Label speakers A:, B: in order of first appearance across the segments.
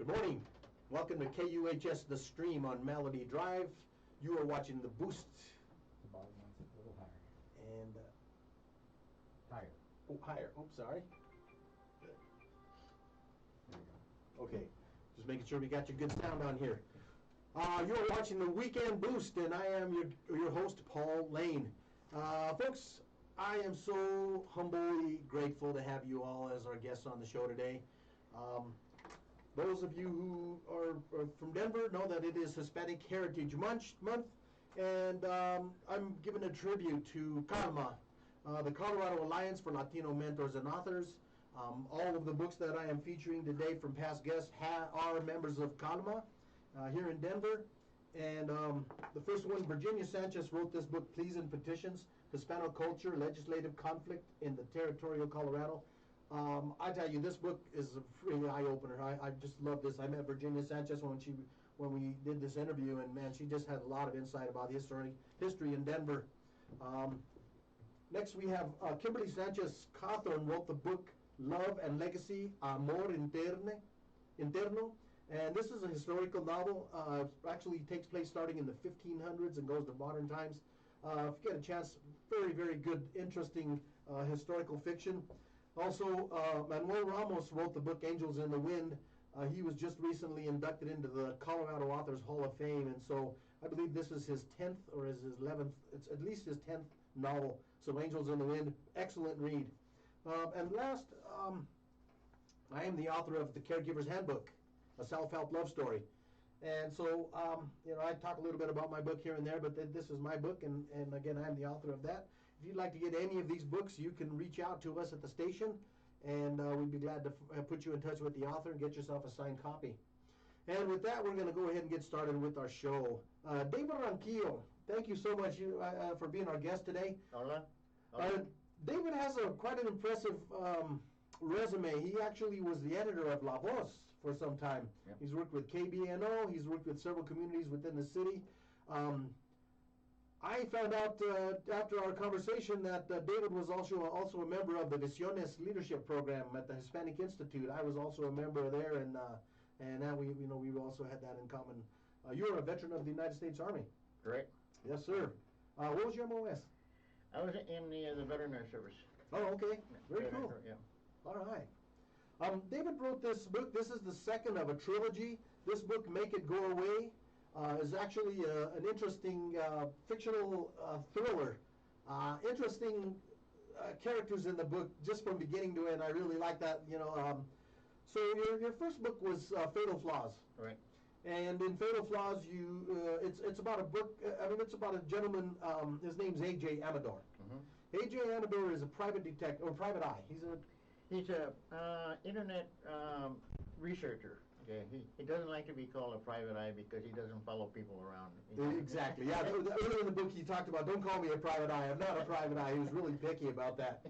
A: Good morning. Welcome to KUHS The Stream on Melody Drive. You are watching The Boost.
B: The bottom one's a little higher.
A: And
B: Higher.
A: oh, higher. Oops, sorry.
B: Good. There you go.
A: Okay, just making sure we got your good sound on here. You are watching The Weekend Boost, and I am your host, Paul Lane. Folks, I am so humbly grateful to have you all as our guests on the show today. Those of you who are from Denver know that it is Hispanic Heritage Month, and I'm giving a tribute to CALMA, the Colorado Alliance for Latino Mentors and Authors. All of the books that I am featuring today from past guests are members of CALMA here in Denver. And the first one, Virginia Sanchez, wrote this book, Pleas and Petitions, Hispano Culture, Legislative Conflict in the Territorial Colorado. I tell you, this book is a really eye-opener. I just love this. I met Virginia Sanchez when we did this interview, and man, she just had a lot of insight about history in Denver. Next, we have Kimberly Sanchez Cawthorn wrote the book Love and Legacy, Amor Interno, and this is a historical novel. Actually takes place starting in the 1500s and goes to modern times. If you get a chance, very, very good, interesting historical fiction. Also, Manuel Ramos wrote the book Angels in the Wind. He was just recently inducted into the Colorado Authors Hall of Fame, and so I believe this is his 10th or his 11th, it's at least his 10th novel. So Angels in the Wind, excellent read. And last, I am the author of The Caregiver's Handbook, a self-help love story. And so, I talk a little bit about my book here and there, but this is my book, and again, I'm the author of that. If you'd like to get any of these books, you can reach out to us at the station, and we'd be glad to put you in touch with the author and get yourself a signed copy. And with that, we're going to go ahead and get started with our show. David Ronquillo, thank you so much for being our guest today.
C: Hola.
A: David has quite an impressive resume. He actually was the editor of La Voz for some time. Yep. He's worked with KBNO. He's worked with several communities within the city. I found out after our conversation that David was also a member of the Visiones Leadership Program at the Hispanic Institute. I was also a member there, and now we also had that in common. You're a veteran of the United States Army.
C: Correct.
A: Yes, sir. What was your MOS?
C: I was in the veterinary service.
A: Oh, okay. Very cool.
C: Yeah.
A: All right. David wrote this book. This is the second of a trilogy. This book, Make It Go Away, is actually an interesting fictional thriller. Interesting characters in the book, just from beginning to end. I really like that. So your first book was Fatal Flaws.
C: Right.
A: And in Fatal Flaws, it's about a book. It's about a gentleman. His name's A.J. Amador. Mm-hmm. A.J. Amador is a private detective or private eye. He's a internet researcher. Okay, he doesn't like to be called a private eye because he doesn't follow people around. Exactly. Yeah. Earlier in the book, he talked about, don't call me a private eye. I'm not a private eye. He was really picky about that.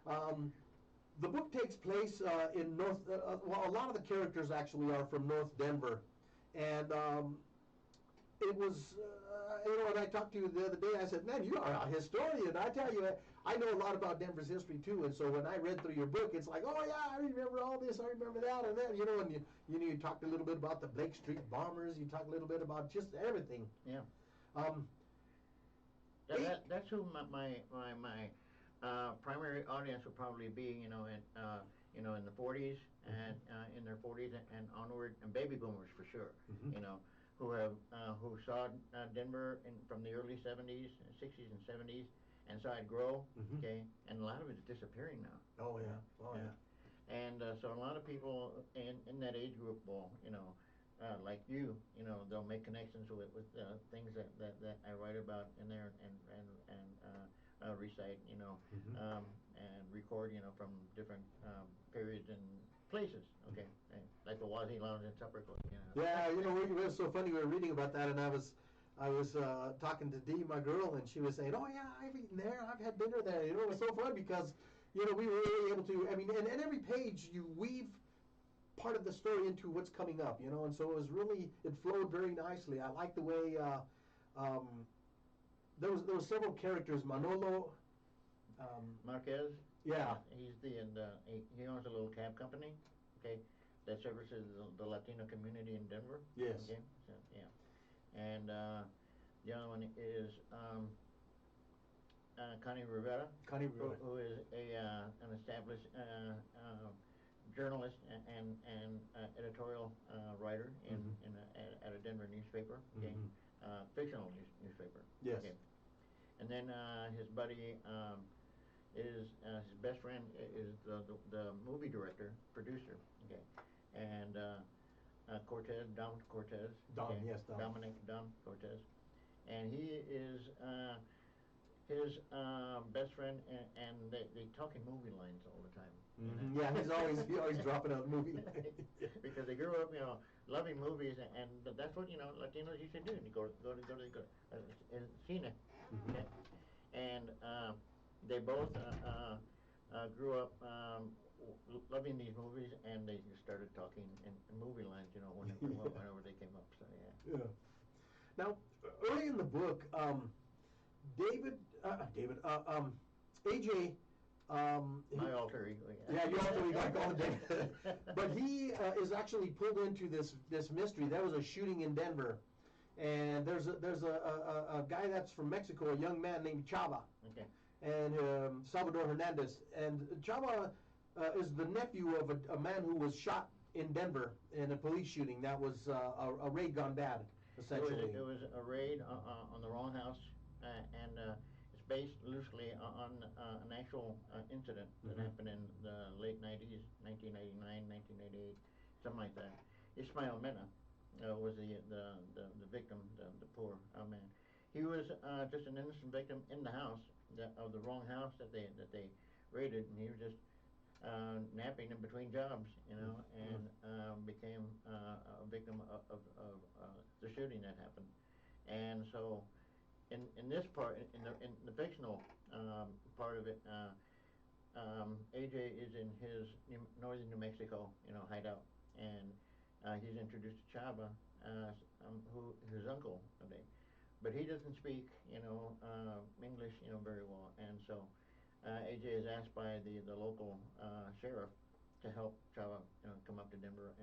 A: The book takes place in North. Well, a lot of the characters actually are from North Denver, and it was, when I talked to you the other day, I said, man, you are a historian. I tell you, I know a lot about Denver's history too, and so when I read through your book, it's like, oh yeah, I remember all this, I remember that, and then, and you talked a little bit about the Blake Street bombers, you talked a little bit about just everything.
C: Yeah. That's who my primary audience would probably be, in the 40s and in their 40s and onward, and baby boomers for sure, mm-hmm. Who saw Denver from the early 70s, 60s, and 70s, and saw it grow. Mm-hmm. Okay, and a lot of it is disappearing now.
A: Oh yeah, yeah.
C: And so a lot of people in that age group will, like they'll make connections with things that I write about in there and recite, mm-hmm. And record, from different periods and places, okay, like the Wazee Lounge and Supper Club,
A: Yeah, it was so funny. We were reading about that, and I was talking to Dee, my girl, and she was saying, "Oh yeah, I've eaten there. I've had dinner there." It was so fun because, we were really able to. And every page you weave part of the story into what's coming up, and so it flowed very nicely. I like the way there was several characters. Manolo.
C: Marquez.
A: Yeah.
C: He's he owns a little cab company. Okay. that services the Latino community in Denver.
A: Yes.
C: Okay. So, yeah. And the other one is Connie Rivera,
A: Connie Rivera.
C: who is an established journalist and editorial writer at a Denver newspaper. Okay. Fictional newspaper.
A: Yes.
C: Okay. And then his buddy is his best friend is the movie director, producer. Okay. And Cortez, Don Cortez.
A: Don,
C: okay?
A: yes, Don.
C: Don Cortez. And he is his best friend, and they talk in movie lines all the time.
A: Yeah, he's always dropping out a movie.
C: Because they grew up, loving movies, and that's what Latinos used to do. You go to cine, okay? And they both grew up loving these movies, and they just started talking in movie lines, whenever they came up. So yeah.
A: Yeah. Now, early in the book, AJ.
C: My alter ego.
A: Yeah, your alter ego. I call him David. But he is actually pulled into this mystery. There was a shooting in Denver, and there's a guy that's from Mexico, a young man named Chava.
C: Okay.
A: And Salvador Hernandez. And Chava is the nephew of a man who was shot in Denver in a police shooting. That was a raid gone bad, essentially.
C: It was a raid on the wrong house, and it's based loosely on an actual incident that happened in the late 90s, 1999, 1988, something like that. Ismael Mena was the victim, the poor man. He was just an innocent victim in the house of the wrong house that they raided, and he was just napping in between jobs, and became a victim of the shooting that happened. And so, in this part, in the fictional part of it, AJ is in his northern New Mexico, hideout, and he's introduced to Chava, his uncle, okay. But he doesn't speak, English, very well, and so AJ is asked by the local sheriff to help Chava, come up to Denver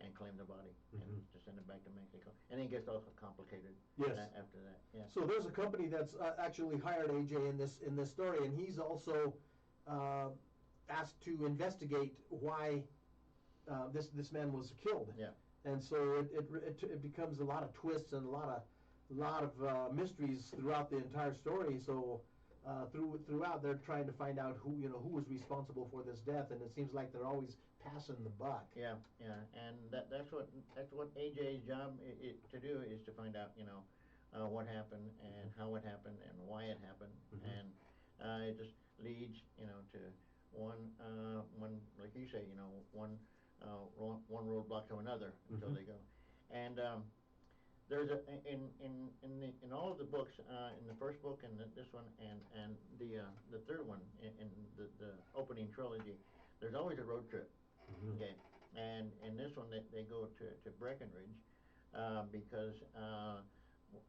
C: and claim the body and to send it back to Mexico. And it gets all complicated.
A: Yes.
C: After that. Yeah.
A: So there's a company that's actually hired AJ in this story, and he's also asked to investigate why this man was killed.
C: Yeah.
A: And so it becomes a lot of twists and a lot of mysteries throughout the entire story. So throughout, they're trying to find out who was responsible for this death, and it seems like they're always passing the buck.
C: Yeah, and that's what AJ's job to do, is to find out what happened and how it happened and why it happened, and it just leads to one like you say, one roadblock to another until they go. And there's in all of the books, in the first book and this one and the third one in the opening trilogy, there's always a road trip. Okay, and in this one they go to Breckenridge because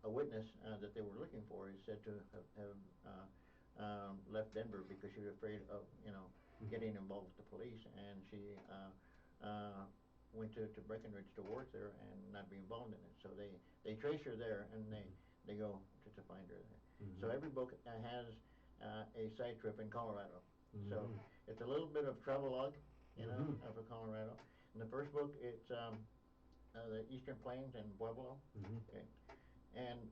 C: a witness that they were looking for is said to have left Denver because she was afraid of getting involved with the police, and she went to Breckenridge to work there and not be involved in it. So they trace her there, and they go to find her there. So every book has a side trip in Colorado. So it's a little bit of travelogue, of Colorado. In the first book, it's the Eastern Plains and Pueblo. Okay. And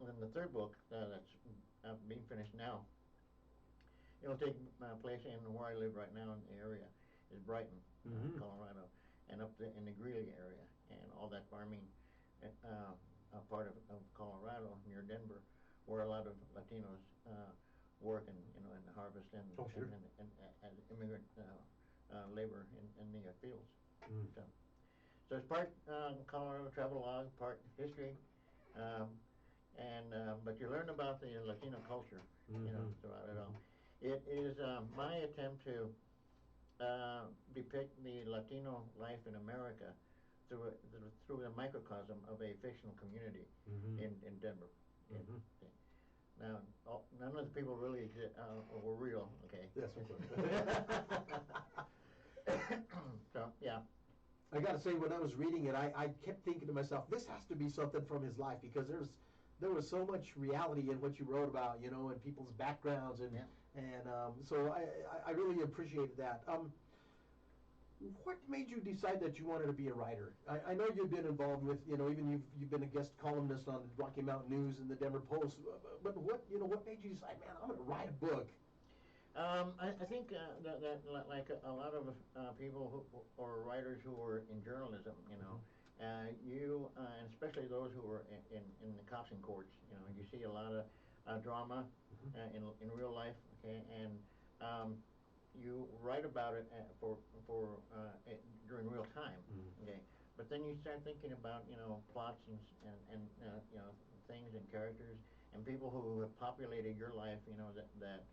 C: then the third book that's being finished now, it'll take place in where I live right now in the area, is Brighton, Colorado, and up in the Greeley area, and all that farming part of Colorado near Denver, where a lot of Latinos work and the harvest and and immigrant labor in the fields. So it's part Colorado travelogue, part history, and but you learn about the Latino culture, throughout it all. It is my attempt to depict the Latino life in America through a microcosm of a fictional community in Denver. Now, none of the people really were real, okay?
A: Yes, of course.
C: So, yeah.
A: got to say, when I was reading it, I kept thinking to myself, this has to be something from his life, because there was so much reality in what you wrote about, you know, and people's backgrounds, and so I really appreciated that. What made you decide that you wanted to be a writer? I know you've been involved with, you know, even you've been a guest columnist on the Rocky Mountain News and the Denver Post, but what made you decide, man, I'm going to write a book?
C: I think that like a lot of people who, or writers who were in journalism, you know, and especially those who were in the cops and courts, you know, you see a lot of drama in real life, okay, and you write about it during real time, okay, but then you start thinking about, you know, plots and you know, things and characters and people who have populated your life, you know, that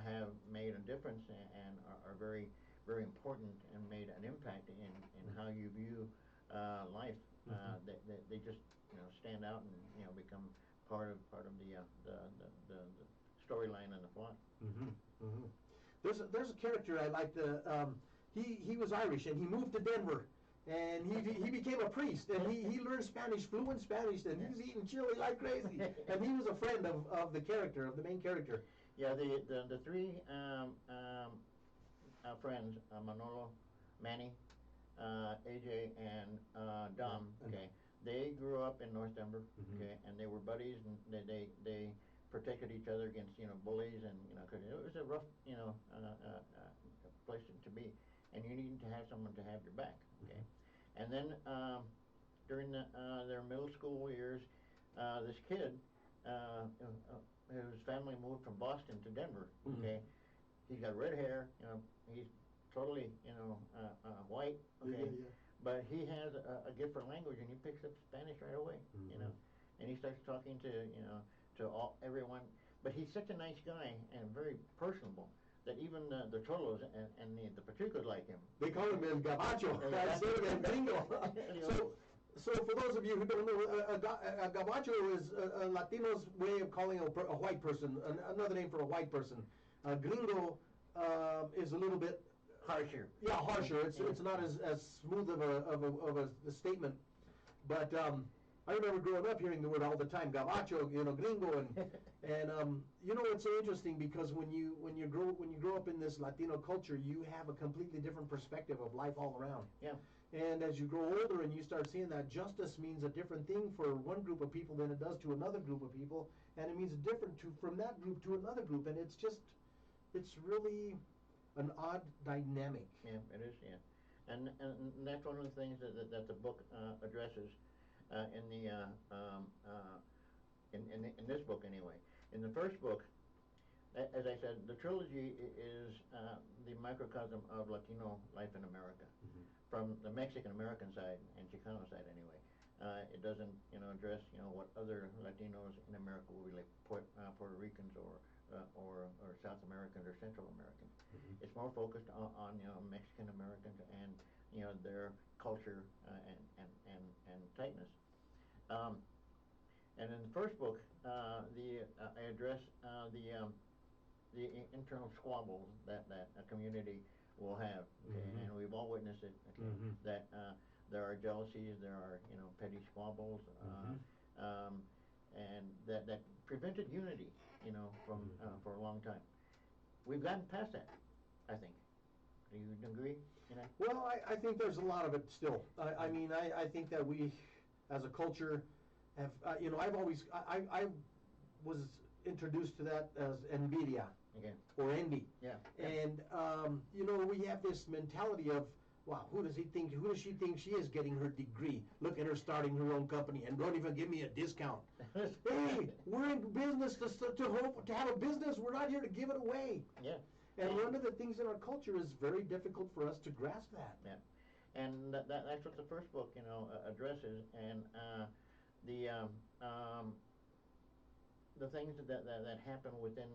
C: have made a difference and are very, very important and made an impact in how you view life. They just, you know, stand out and, you know, become part of the storyline and the plot.
A: There's a character I like. He was Irish and he moved to Denver. And he became a priest, and he learned Spanish, fluent Spanish, and he was eating chili like crazy. And he was a friend of the character, of the main character.
C: Yeah, the three friends, Manolo, Manny, AJ, and Dom, okay, they grew up in North Denver, okay, and they were buddies, and they protected each other against, you know, bullies, and, you know, 'cause it was a rough, you know, place to be, and you needed to have someone to have your back, okay. And then during their middle school years, this kid, his family moved from Boston to Denver, okay. He's got red hair, you know, he's totally, you know, white, okay. But he has a gift for language, and he picks up Spanish right away, you know. And he starts talking to, you know, to everyone. But he's such a nice guy and very personable that even the Cholos and the Pachucos like him.
A: They call him El Gabacho, instead of El Gringo. So for those of you who don't know, a Gabacho is a Latino's way of calling a white person, another name for a white person. A Gringo is a little bit
C: harsher.
A: Yeah, harsher. It's not as smooth of a statement. But I remember growing up hearing the word all the time, Gabacho, you know, Gringo, and you know, it's so interesting because when you grow up in this Latino culture, you have a completely different perspective of life all around.
C: Yeah.
A: And as you grow older and you start seeing that justice means a different thing for one group of people than it does to another group of people, and it means different from that group to another group, and it's really an odd dynamic.
C: Yeah, it is. Yeah, and that's one of the things that the book addresses in this book anyway. In the first book, as I said, the trilogy is the microcosm of Latino life in America, from the Mexican American side and Chicano side anyway. It doesn't, you know, address, you know, what other Latinos in America will be like, Puerto Ricans or South Americans or Central Americans. It's more focused on you know, Mexican Americans and, you know, their culture and tightness. And in the first book, I address the internal squabbles that a community will have, okay? And we've all witnessed it, okay? That there are jealousies, there are, you know, petty squabbles, and that prevented unity, you know, from for a long time. We've gotten past that, I think. Do you agree? You know?
A: Well, I think there's a lot of it still. I mean, I think that we, as a culture, have, you know, I was introduced to that as envidia, or envy.
C: Yeah.
A: And, you know, we have this mentality of, wow, who does she think she is getting her degree? Look at her starting her own company and don't even give me a discount. Hey, we're in business to have a business. We're not here to give it away.
C: Yeah.
A: And one of the things in our culture is very difficult for us to grasp that.
C: Yeah. And that's what the first book, you know, addresses. And the things that happen within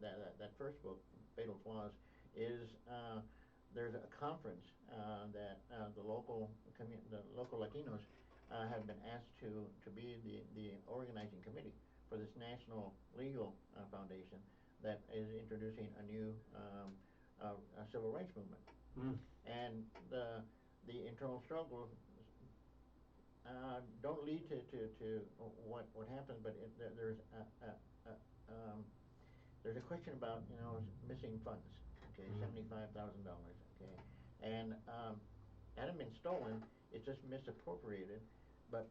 C: that first book, Fatal Flaws, is there's a conference that the local Latinos have been asked to be the organizing committee for this national legal foundation that is introducing a new civil rights movement. And the internal struggles don't lead to what happened, but there's a question about missing funds. Okay, $75,000. Okay, and hadn't been stolen. It's just misappropriated, but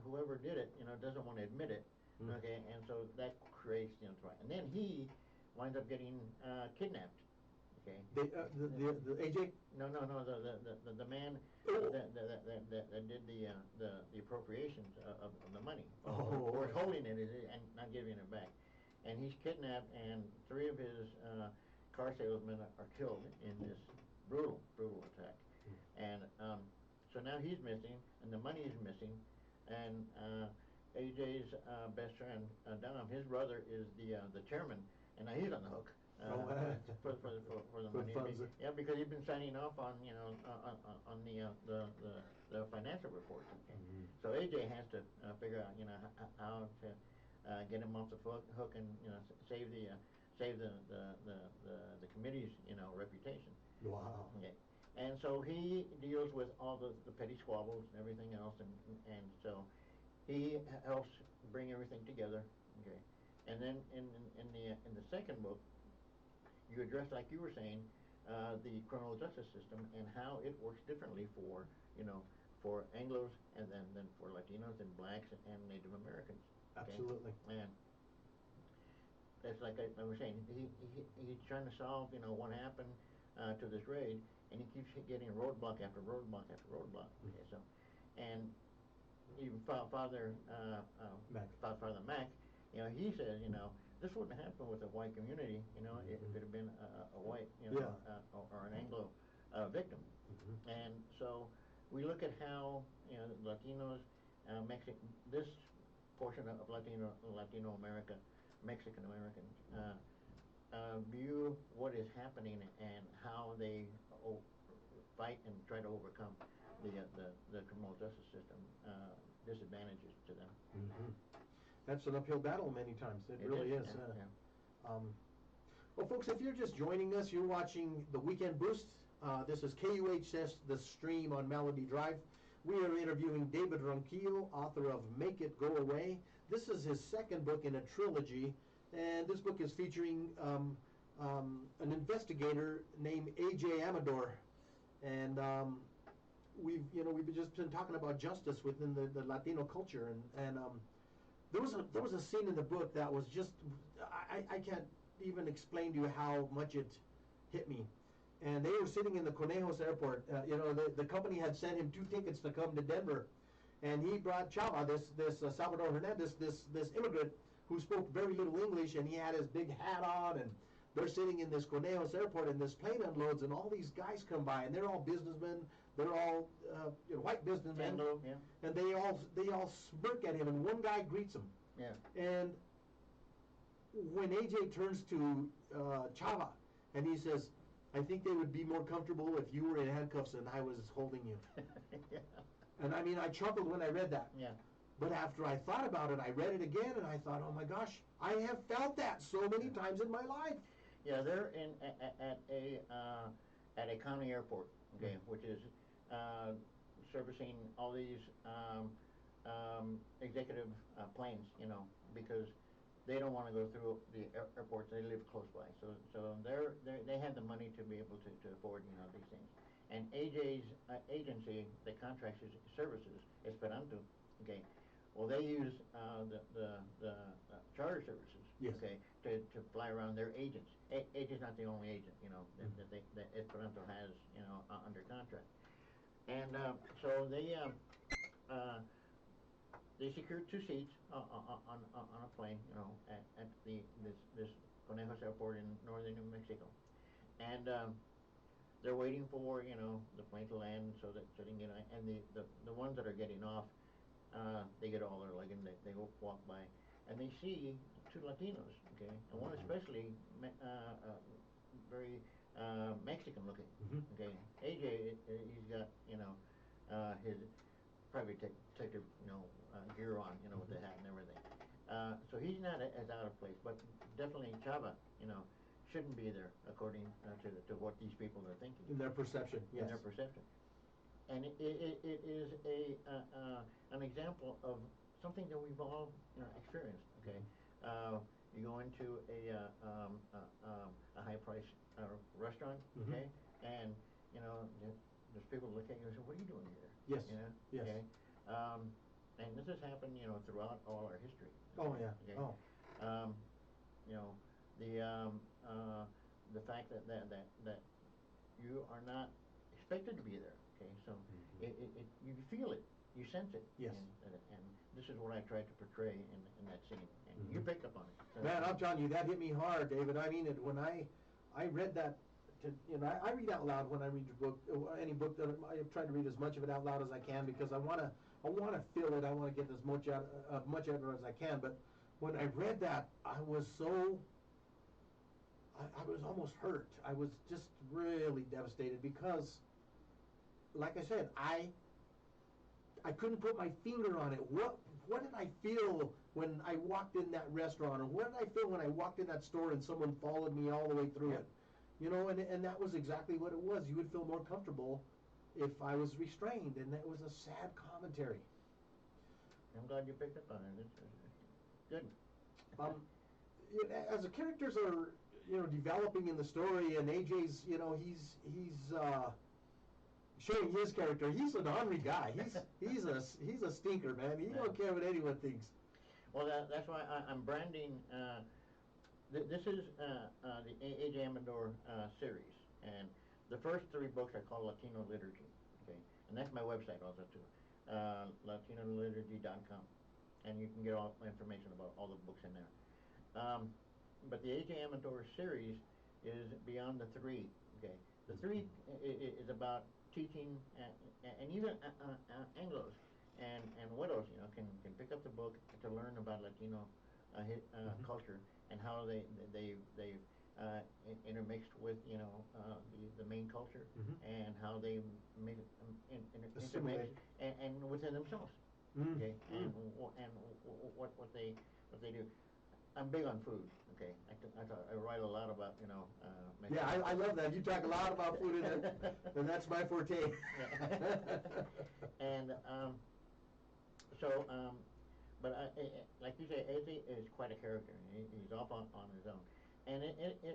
C: whoever did it, doesn't want to admit it. Okay, and so that creates and then he winds up getting kidnapped. Okay.
A: The AJ?
C: No, the man that did the appropriations of the money, or holding it and not giving it back, and he's kidnapped, and 3 of his car salesmen are killed in this brutal attack, and so now he's missing, and the money is missing, and AJ's best friend Dom, his brother is the chairman, and now he's on the hook. For the money. Yeah, because he's been signing off on on the financial reports. Okay. So AJ has to figure out how to get him off the hook and save the committee's reputation.
A: Wow.
C: Okay. And so he deals with all the petty squabbles and everything else, and so he helps bring everything together. Okay. And then in the second book, you address, like you were saying, the criminal justice system and how it works differently for Anglos and then for Latinos and blacks and Native Americans. Okay?
A: Absolutely.
C: And it's like I was saying, he's trying to solve what happened to this raid, and he keeps getting roadblock after roadblock after roadblock. Okay, so and even Father Mac, he says, this wouldn't happen with a white community, if it had been a white, or an Anglo victim. And so we look at how, Latinos, this portion of Latino America, Mexican Americans, view what is happening and how they fight and try to overcome the criminal justice system disadvantages to them.
A: That's an uphill battle many times. It really is. Well, folks, if you're just joining us, you're watching the Weekend Boost. This is KUHS, The Stream on Melody Drive. We are interviewing David Ronquillo, author of Make It Go Away. This is his second book in a trilogy, and this book is featuring an investigator named A.J. Amador. And we've just been talking about justice within the Latino culture, and there was a scene in the book that was just, I can't even explain to you how much it hit me. And they were sitting in the Conejos airport. The company had sent him 2 tickets to come to Denver, and he brought Chava, this Salvador Hernandez, this immigrant who spoke very little English, and he had his big hat on, and they're sitting in this Conejos airport, and this plane unloads, and all these guys come by, and they're all businessmen. They're all white businessmen, and they all smirk at him, and one guy greets him. Yeah. And when AJ turns to Chava, and he says, "I think they would be more comfortable if you were in handcuffs and I was holding you." Yeah. And I mean, I chuckled when I read that. Yeah. But after I thought about it, I read it again, and I thought, oh my gosh, I have felt that so many times in my life.
C: Yeah, they're at a county airport, okay, which is servicing all these executive planes, because they don't want to go through the airports. They live close by, so they have the money to be able to afford these things. And AJ's agency that contracts his services, Esperanto, okay. Well, they use the charter services, yes, okay, to fly around their agents. AJ's not the only agent, that Esperanto has, under contract. And so they secured 2 seats on a plane, at this Conejos airport in northern New Mexico, and they're waiting for the plane to land so they can get on. And the ones that are getting off, they get all their luggage, and they go walk by, and they see 2 Latinos, okay, and one especially very Mexican looking, okay. AJ, he's got his private detective gear on, with the hat and everything, so he's not as out of place, but definitely Chava, shouldn't be there according to what these people are thinking.
A: In their perception, yes.
C: In their perception. and it is an example of something that we've all experienced. Okay, you go into a high price restaurant, okay, and there's people look at you and say, "What are you doing here?"
A: Yes. Yes.
C: Okay. And this has happened, throughout all our history.
A: Oh yeah.
C: Okay?
A: Oh.
C: You know, the fact that you are not expected to be there. Okay, so you feel it, you sense it.
A: Yes.
C: And this is what I tried to portray in that scene, and you picked up on it. So,
A: Man, I'm telling you, that hit me hard, David. I mean, when I read that, I read out loud when I read your book, any book that I try to read as much of it out loud as I can because I want to feel it. I want to get as much out of it as I can. But when I read that, I was almost hurt. I was just really devastated because, like I said, I couldn't put my finger on it. What did I feel when I walked in that restaurant, or what did I feel when I walked in that store and someone followed me all the way through it? And that was exactly what it was. You would feel more comfortable if I was restrained, and that was a sad commentary.
C: I'm glad you picked up on it. It's good.
A: As the characters are, developing in the story, and AJ's, he's showing his character. He's an ornery guy. He's a stinker, man. He don't care what anyone thinks.
C: Well, that's why I'm branding. This is the A.J. Amador series, and the first 3 books are called Latino Liturgy, okay? And that's my website also too, latinoliturgy.com, and you can get all information about all the books in there. But the A.J. Amador series is beyond the 3, okay? The 3 is about teaching, and even Anglos and widows, can pick up the book to learn about Latino culture and how they've intermixed with the main culture, and how they made intermix and within themselves. Okay, and what they do. I'm big on food. Okay, I write a lot about
A: Yeah, I love that. You talk a lot about food, and that's my forte.
C: And but like you say, AJ is quite a character. He's off on his own, and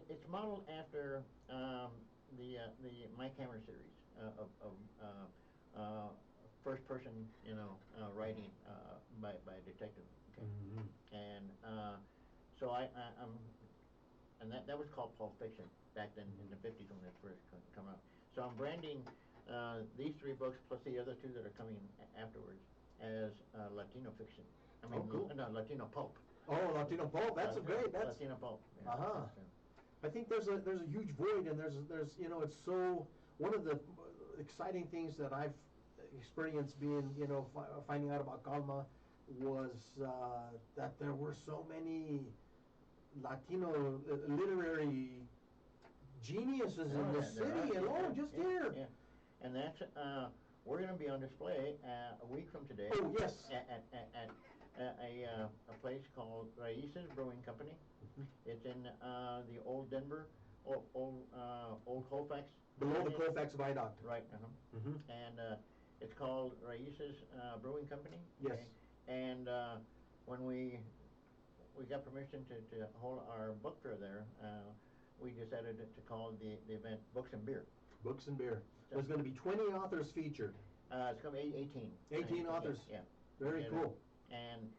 C: it's modeled after the Mike Hammer series of first person writing by a detective. Okay, and so I'm and that was called Pulp Fiction back then in the 50s when it first come out. So I'm branding these 3 books plus the other 2 that are coming afterwards as Latino fiction. I mean,
A: cool.
C: No, Latino pulp.
A: Oh, Latino pulp. That's great. That's
C: Latino pulp. Yeah.
A: I think there's a huge void, and there's it's so, one of the exciting things that I've experienced being finding out about Calma was that there were so many Latino literary geniuses in the city alone, just here.
C: Yeah. And that's we're going to be on display a week from today.
A: Oh yes.
C: At a place called Raíces Brewing Company. It's in the old Denver, old Colfax.
A: Below the Colfax Viaduct.
C: Right. And it's called Raíces Brewing Company.
A: Yes.
C: Okay? And when we got permission to hold our book fair there, we decided to call the event Books and Beer.
A: Books and Beer. There's going to be 20 authors featured.
C: It's going to be 18.
A: 18 authors.
C: Yeah.
A: Very cool.
C: And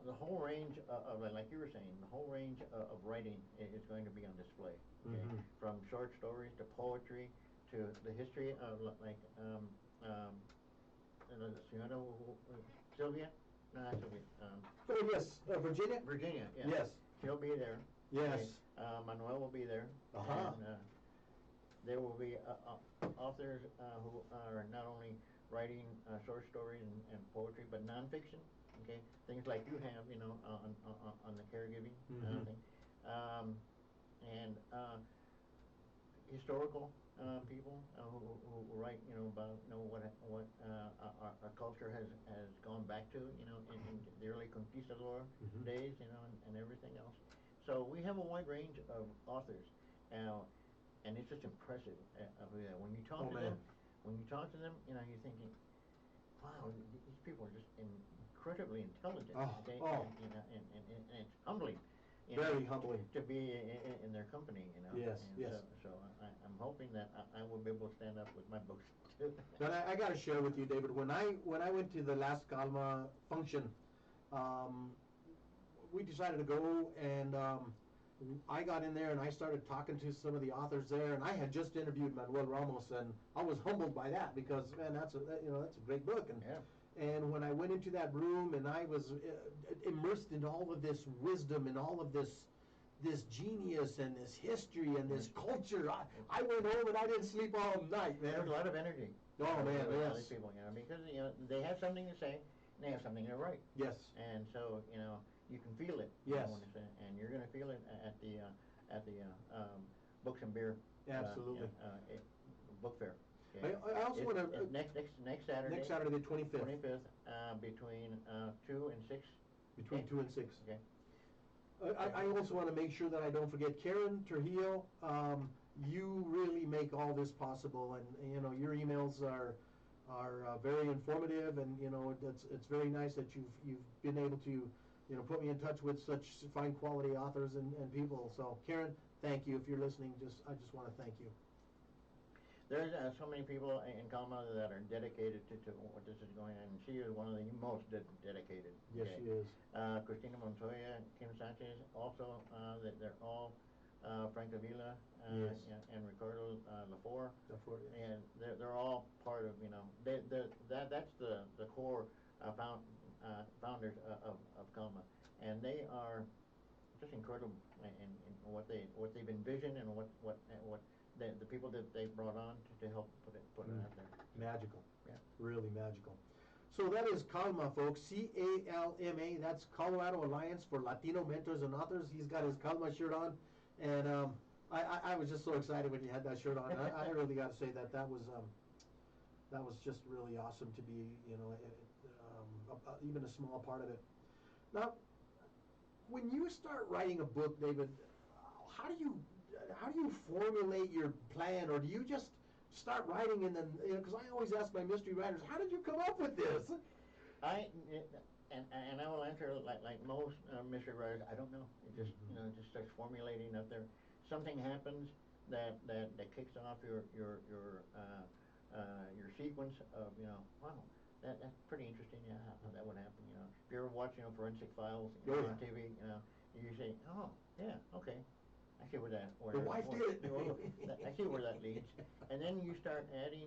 C: the whole range of, like you were saying, the whole range of writing is going to be on display. Okay? From short stories to poetry to the history of Sylvia. No, not Sylvia.
A: Oh yes, Virginia.
C: Virginia. Yeah.
A: Yes.
C: She'll be there.
A: Yes.
C: Okay? Manuel will be there. And there will be authors who are not only writing short stories and poetry, but nonfiction. Okay, things like you have, on the caregiving thing, and historical people who write, about what our culture has gone back to, in the early conquistador days, and everything else. So we have a wide range of authors, and it's just impressive. When you talk to them, when you talk to them, you know, you're thinking, wow, these people are just incredibly intelligent.
A: Oh,
C: Okay?
A: oh.
C: And, you know, and it's humbling. You
A: Very
C: know,
A: humbling.
C: to be in their company, you know.
A: Yes,
C: and
A: yes.
C: So I'm hoping that I will be able to stand up with my books too.
A: But I got to share with you, David. When I went to the last Calma function, we decided to go, and I got in there and I started talking to some of the authors there, and I had just interviewed Manuel Ramos, and I was humbled by that because, man, that's a great book. And
C: Yeah.
A: and when I went into that room and I was immersed in all of this wisdom and all of this genius and this history and this culture, I went home and I didn't sleep all night, man.
C: There's a lot of energy.
A: Oh, man,
C: with
A: yes.
C: These people, you know, because you know they have something to say, and they have something to write.
A: Yes.
C: And so you know you can feel it.
A: Yes.
C: You know, and you're going to feel it at the Books and Beer.
A: Absolutely.
C: Book fair.
A: I also want to
C: next Saturday.
A: Next Saturday, the 25th.
C: 25th, between 2 and 6.
A: Between
C: Okay.
A: 2 and 6.
C: Okay.
A: I also want to make sure that I don't forget Karen Trujillo. You really make all this possible, and you know your emails are very informative, and you know it's very nice that you've been able to put me in touch with such fine quality authors and people. So Karen, thank you. If you're listening, I just want to thank you.
C: There's so many people in Calma that are dedicated to what this is going on, and she is one of the most dedicated.
A: Yes,
C: okay?
A: she is.
C: Cristina Montoya, Kim Sanchez, also they're all Frank Avila
A: Yes.
C: and Ricardo Lafore,
A: Yeah.
C: and they're all part of that's the core founders of Calma, and they are just incredible in what they've envisioned and what the people that they brought on to help put it out there.
A: Magical.
C: Yeah.
A: Really magical. So that is Calma, folks. CALMA. That's Colorado Alliance for Latino Mentors and Authors. He's got his Calma shirt on, and I was just so excited when you had that shirt on. I really got to say that was just really awesome to be even a small part of it. Now, when you start writing a book, David, how do you formulate your plan, or do you just start writing and then, because I always ask my mystery writers, how did you come up with this?
C: I will answer like most mystery writers. I don't know. It just it just starts formulating up there. Something happens that kicks off your sequence of wow, that's pretty interesting. Yeah, how that would happen. If you're watching Forensic Files on TV, you say, oh yeah, okay. I see where
A: The wife did it.
C: I see where that leads, and then you start adding,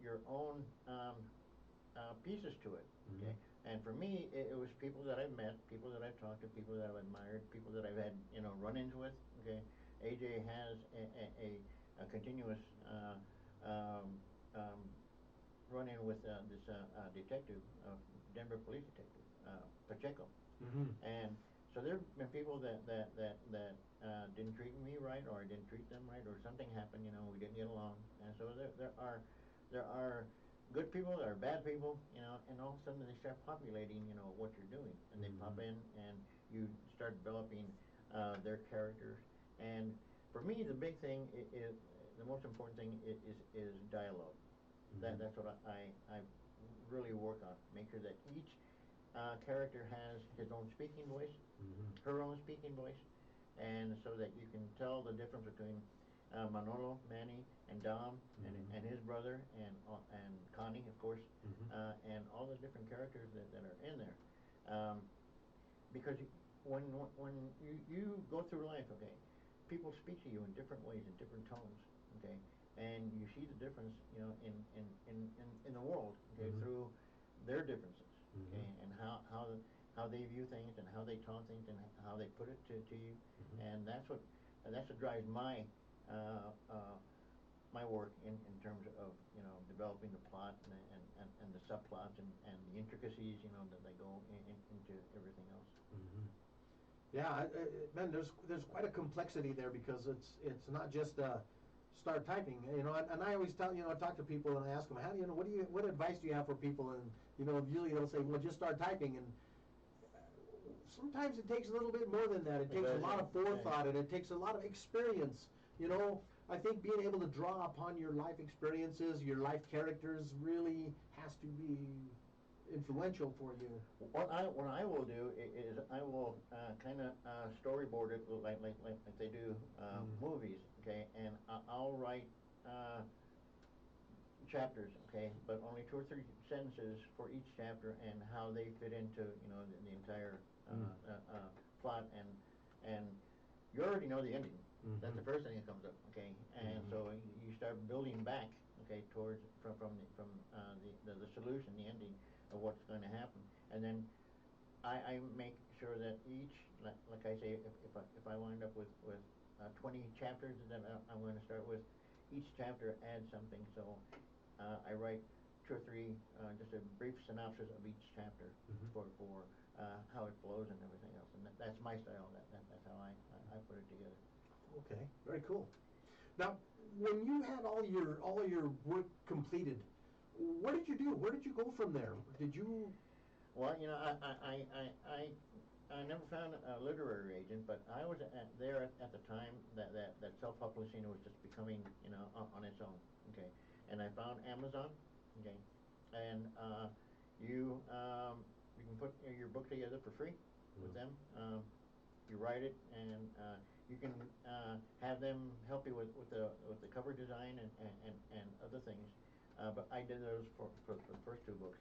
C: your own pieces to it. Okay, and for me, it was people that I've met, people that I've talked to, people that I've admired, people that I've had, run-ins with. Okay, AJ has a continuous run-in with this detective, Denver police detective, Pacheco, and. So there have been people that didn't treat me right, or I didn't treat them right, or something happened. We didn't get along, and so there are good people, there are bad people, and all of a sudden they start populating, what you're doing, and they pop in, and you start developing their characters. And for me, the big thing is the most important thing is dialogue. That's what I really work on. Make sure that each character has his own speaking voice, her own speaking voice, and so that you can tell the difference between Manolo, Manny, and Dom, and his brother, and Connie, of course, and all the different characters that are in there. Because when you go through life, okay, people speak to you in different ways, in different tones, okay, and you see the difference, in the world, okay, through their differences. Okay, and how they view things, and how they talk things, and how they put it to you, and that's what drives my my work in terms of developing the plot and the subplots and the intricacies that they go into everything else.
A: Yeah, man, there's quite a complexity there, because it's not just start typing, and I always talk to people, and I ask them, what advice do you have for people, and usually they'll say, well, just start typing, and sometimes it takes a little bit more than that. It takes a lot of forethought, and it takes a lot of experience, I think being able to draw upon your life experiences, your life characters, really has to be influential for you.
C: What I will do is I will kind of storyboard it like they do movies, okay, and I'll write chapters, okay, but only 2 or 3 sentences for each chapter and how they fit into the entire plot, and you already know the ending. That's the first thing that comes up, okay, and so you start building back, okay, towards from the solution, the ending of what's going to happen, and then I make sure that each, like I say, if I wind up with 20 chapters, then I'm going to start with each chapter add something. So I write 2 or 3 just a brief synopsis of each chapter for how it flows and everything else, and that's my style. That's how I put it together.
A: Okay, very cool. Now, when you had all your work completed, what did you do? Where did you go from there? Did you?
C: Well, I never found a literary agent, but I was there at the time that self-publishing was just becoming, on its own. Okay, and I found Amazon. Okay, and you can put your book together for free with them. You write it, and you can have them help you with the cover design and other things. But I did those for the first 2 books.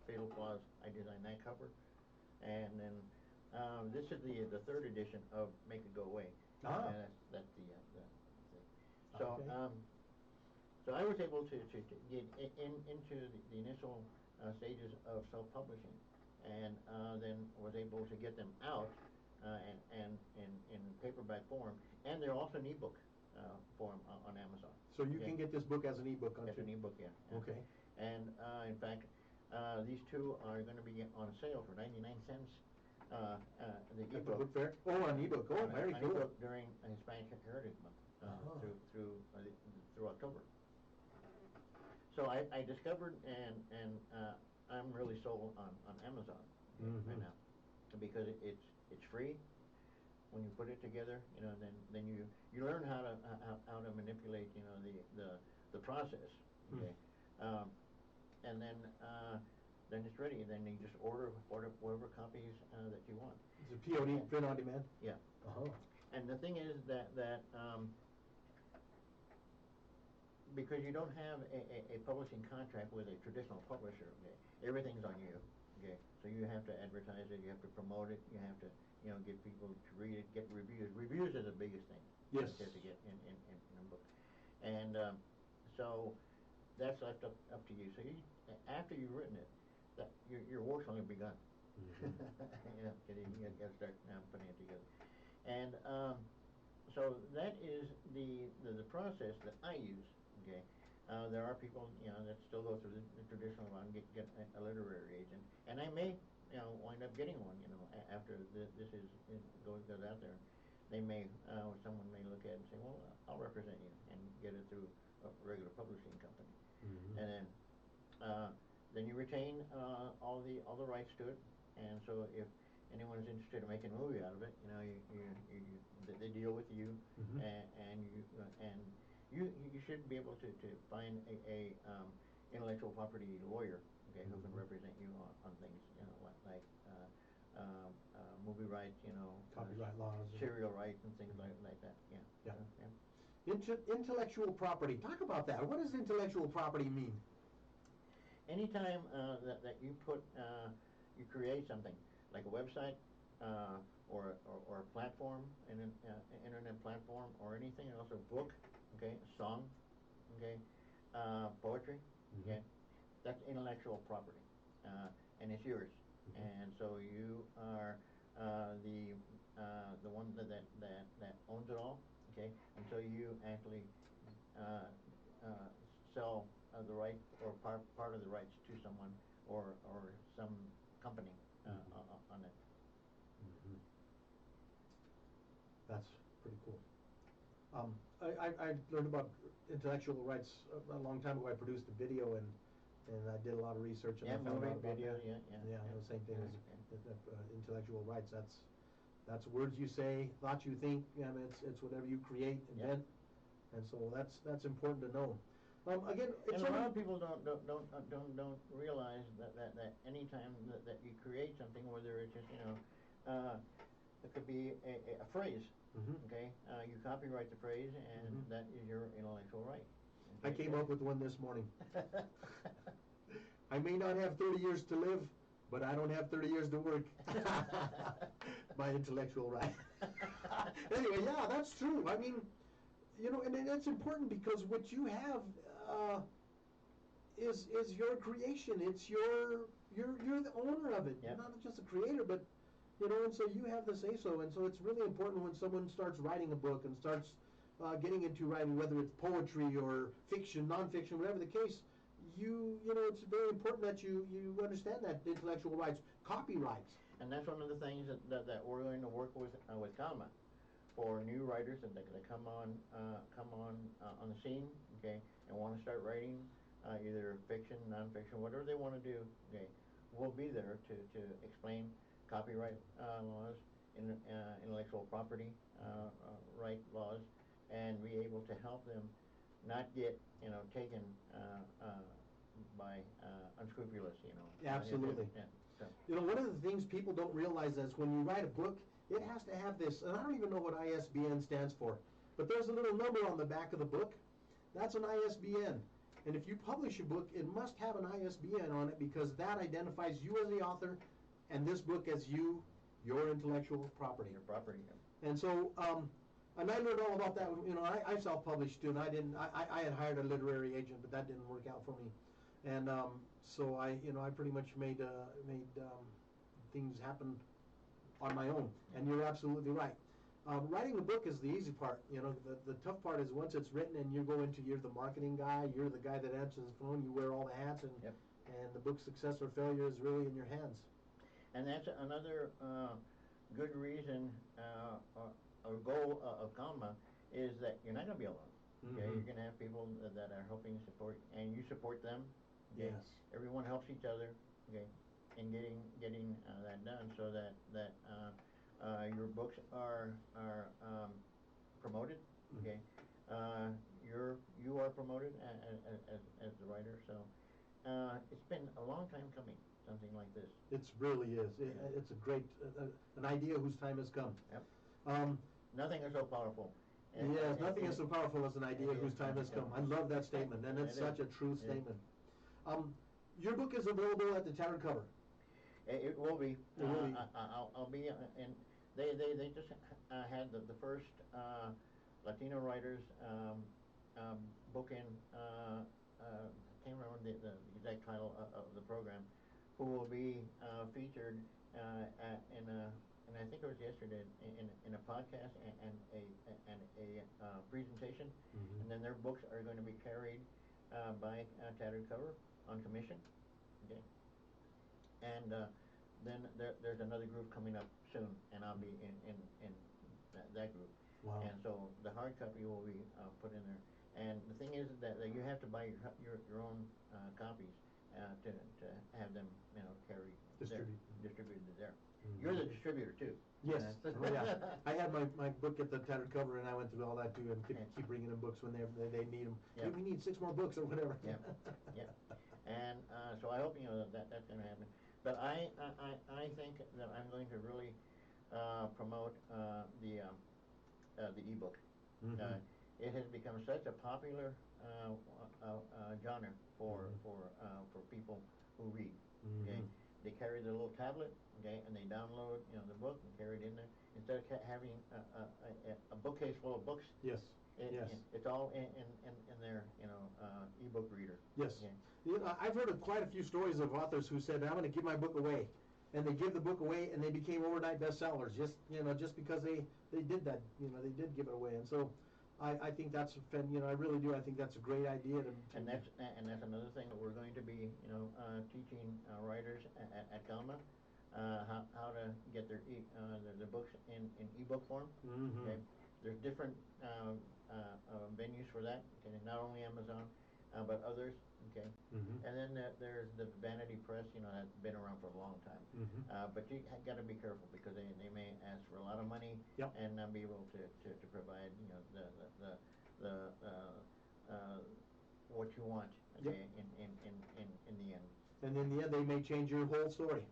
C: Fatal Flaws, I designed that cover, and then this is the 3rd edition of Make It Go Away.
A: Ah.
C: And that's the thing. So
A: Okay.
C: so I was able to get into the initial stages of self-publishing, and then was able to get them out and in paperback form, and they're also an ebook form on Amazon.
A: So you can get this book as an ebook,
C: as an ebook, yeah.
A: Okay.
C: And in fact, these 2 are going to be on sale for 99 cents. The
A: At the
C: ebook.
A: book fair? Oh, on ebook. Oh, very
C: on
A: cool.
C: ebook during Hispanic Heritage Month through October. So I discovered and I'm really sold on Amazon right now, because it's free. When you put it together, then you learn how to manipulate, the process. Okay, and then it's ready. Then you just order whatever copies that you want.
A: It's a POD, print on demand.
C: Yeah.
A: Uh-huh.
C: And the thing is that because you don't have a publishing contract with a traditional publisher, okay, everything's on you. Okay, so you have to advertise it, you have to promote it, you have to get people to read it, get reviews. Reviews are the biggest thing.
A: Yes.
C: To get in a book, and so that's left up to you. So after you've written it, that your work's only begun. Because you got to start putting it together, and so that is the process that I use. Okay, there are people that still go through the traditional route and get a literary agent, and I may wind up getting one. After this goes out there, they may someone may look at it and say, well, I'll represent you, and get it through a regular publishing company, and then you retain all the rights to it, and so if anyone's interested in making a movie out of it, they deal with you, and you should be able to find a intellectual property lawyer, okay, who can represent you on things, like movie rights,
A: Copyright laws.
C: serial rights and things like that. Yeah.
A: Yeah. Intellectual property. Talk about that. What does intellectual property mean?
C: Anytime that you you create something like a website or a platform, an internet platform, or anything else, a book, okay, a song, okay, poetry, okay, that's intellectual property, and it's yours, and so you are the one that owns it all, okay, and so you actually sell the right or part of the rights to someone or some company on it.
A: That's pretty cool. I learned about intellectual rights a long time ago. I produced a video and I did a lot of research and I found out about
C: video,
A: that.
C: yeah.
A: The same thing as intellectual rights. That's words you say, thoughts you think, it's whatever you create, invent. And so that's important to know. Again, it's
C: and a lot of people don't realize that anytime that you create something, whether it's just it could be a phrase. Okay, you copyright the phrase, and that is your intellectual right.
A: I came up with one this morning. I may not have 30 years to live, but I don't have 30 years to work. My intellectual right. Anyway, yeah, that's true. I mean, and that's important because what you have is your creation. It's you're the owner of it. You're not just a creator, but and so you have the say so. And so it's really important when someone starts writing a book and starts getting into writing, whether it's poetry or fiction, nonfiction, whatever the case. It's very important that you understand that intellectual rights, copyrights.
C: And that's one of the things that we're going to work with Kama, for new writers that come on the scene, okay, and want to start writing either fiction, nonfiction, whatever they want to do. Okay, we'll be there to explain copyright laws, intellectual property right laws, and be able to help them not get taken by unscrupulous.
A: Absolutely.
C: So.
A: One of the things people don't realize is when you write a book, it has to have this, and I don't even know what ISBN stands for, but there's a little number on the back of the book. That's an ISBN. And if you publish a book, it must have an ISBN on it because that identifies you as the author and this book as your intellectual property.
C: Your property. Yeah.
A: And so, and I learned all about that. I self-published too, and I had hired a literary agent, but that didn't work out for me. And so I pretty much made things happen on my own. And you're absolutely right. Writing a book is the easy part. The tough part is once it's written and you're the marketing guy, you're the guy that answers the phone, you wear all the hats, and the book's success or failure is really in your hands.
C: And that's another good reason or goal of Kama is that you're not going to be alone. Okay, you're going to have people that are helping support, and you support them. Okay?
A: Yes.
C: Everyone helps each other. Okay, in getting that done, so that your books are promoted. Okay, you are promoted as the writer. So it's been a long time coming. Something like this.
A: It really is. It's a great an idea whose time has come.
C: Yep. Nothing is so powerful.
A: Yes, nothing is so powerful as an idea whose time has come. I love that statement, and it's such a true statement. Your book is available at the Tattered Cover.
C: It will be.
A: It will be.
C: I'll be in. They just had the first Latino writers book in. I can't remember the exact title of the program. Who will be featured and I think it was yesterday in a podcast and a presentation, and then their books are going to be carried by Tattered Cover on commission. Okay, and then there's another group coming up soon, and I'll be in that group.
A: Wow. And
C: so the hard copy will be put in there. And the thing is that you have to buy your own copies to have them distributed there. You're the distributor too.
A: Yes. Yeah. I had my book at the Tattered Cover, and I went through all that too, and keep bringing them books when they need them.
C: Yep.
A: We need 6 more books or whatever.
C: Yeah. Yeah. And so I hope that's going to happen. But I think that I'm going to really promote the ebook. It has become such a popular genre for people who read. Okay, they carry their little tablet, okay, and they download the book and carry it in there instead of having a bookcase full of books.
A: Yes.
C: It's all in their ebook reader.
A: Yes. Okay. I've heard of quite a few stories of authors who said, "I'm going to give my book away," and they give the book away, and they became overnight bestsellers just because they did that. They did give it away, and so. I think that's I really do. I think that's a great idea.
C: And that's another thing that we're going to be teaching writers at Kama how to get their books in ebook form. Okay, there's different venues for that. Okay, not only Amazon. but others, okay.
A: Mhm.
C: And then there's the vanity press, you know, that's been around for a long time. But you got to be careful because they may ask for a lot of money
A: Yep.
C: and not be able to provide, you know, the what you want,
A: Yep.
C: okay, in the end.
A: And in the end, they may change your whole story.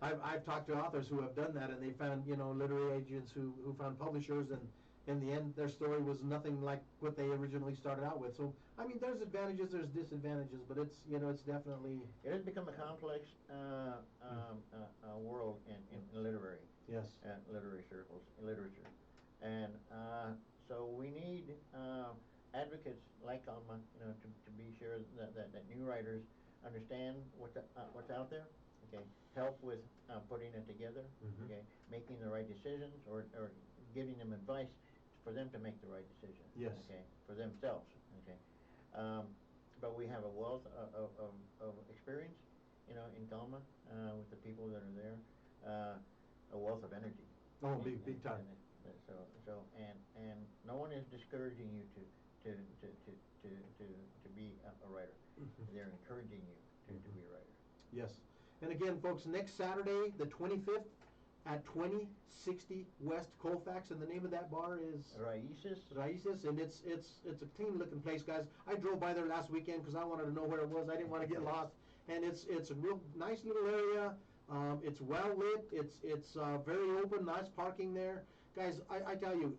A: I've talked to authors who have done that, and they found, you know, literary agents who found publishers, and in the end, their story was nothing like what they originally started out with. So, I mean, there's advantages, there's disadvantages, but it's, you know, it's definitely...
C: It has become a complex world in literary.
A: Yes.
C: Literary circles, in literature. And so we need advocates like Alma, you know, to be sure that new writers understand what's out there, okay, help with putting it together, okay, making the right decisions or giving them advice for them to make the right decision,
A: Yes.
C: okay, for themselves, okay. But we have a wealth of experience, you know, in Calma with the people that are there, a wealth of energy.
A: Oh, big time.
C: And no one is discouraging you to be a writer. They're encouraging you to be a writer.
A: Yes. And again, folks, next Saturday, the 25th, at 2060 West Colfax, and the name of that bar is Raices, and it's a clean looking place, guys. I drove by there last weekend because I wanted to know where it was. I didn't want to get lost, and it's a real nice little area. It's well lit. It's very open. Nice parking there, guys. I tell you,